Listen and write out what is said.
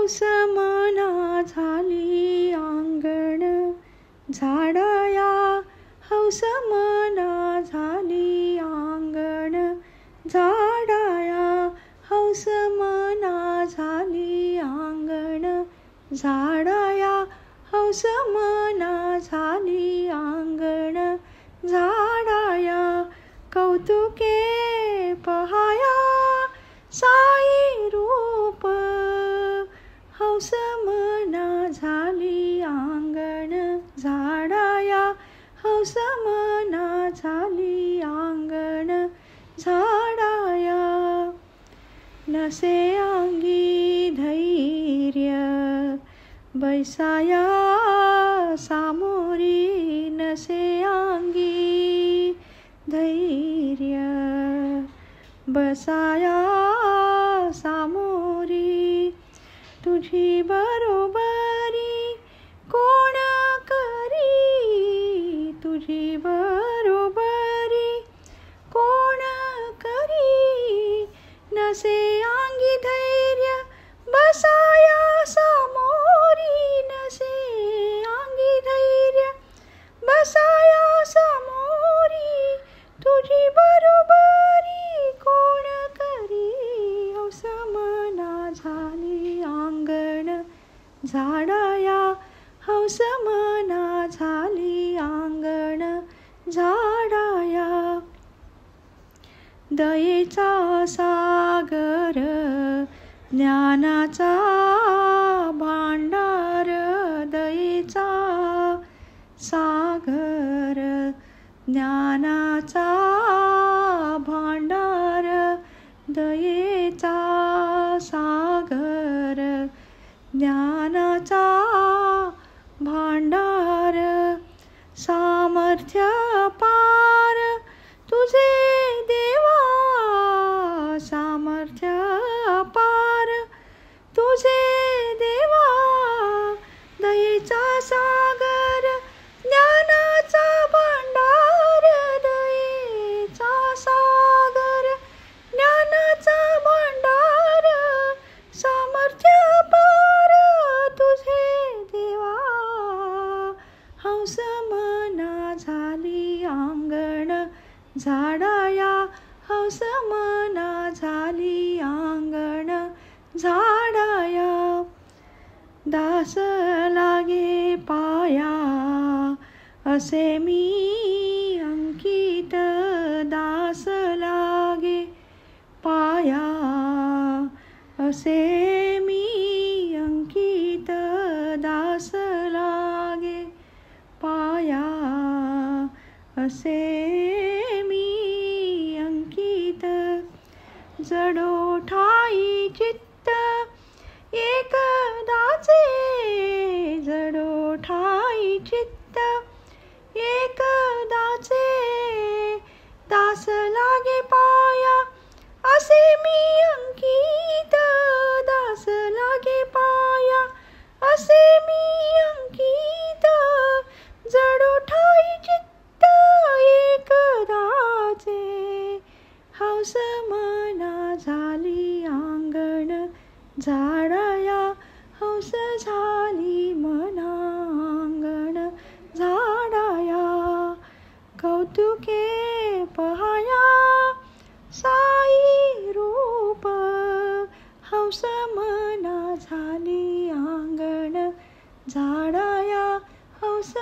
हौस मना झाली अंगण झाडाया, हौस मना झाली अंगण झाडाया, हौस मना झाली अंगण झाडाया, हौस मना झाली अंगण झाडाया. कौतुके पहाया साई रूप, हौस मना झाली अंगण झाडाया, हौस मना झाली अंगण झाडाया. नसे अंगी धैर्य बैसाया सामोरी, नसे अंगी धैर्य बसाया सामोरी. तुझी बरोबरी कोण करी, तुझी बरोबरी कोण करी. नसे अंगी धैर्य बसाया सामोरी, नसे अंगी धैर्य बसाया सामोरी. तुझी बरोबरी कोण करी, हौस मना झाली अंगण झाडाया, हौस मना झाली अंगण झाडाया. दयेचा सागर ज्ञानाचा भांडार, दयेचा सागर ज्ञानाचा भांडार, दयेचा सागर ज्ञानाचा भांडार. सामर्थ्य पार तुझे देवा, सामर्थ्य पार तुझे देवा. दयेचा सागर ज्ञानाचा भांडार, दयेचा सागर ज्ञानाचा भांडार. सामर्थ्य पार तुझे देवा, हौस मना झाली अंगण झाडाया, हौस मना झाली अंगण झाडाया. दास लागे पाया असे मी अंकित, दास लागे पाया असे मी अंकित, दास लागे पाया असे मी अंकित. जडो ठाई चित्त एकदाचे, जडो ठाई चित्त एकदाचे. दास लागे पाया असे मी अंकित, दास लागे पाया असे मी अंकित. जडो ठाई चित्त एकदाचे, हौस मना झाली अंगण झाडाया, हौस झाली मना अंगण झाडाया. कौतुके पहाया साई रूप, हौस मना झाली अंगण झाडाया, हौस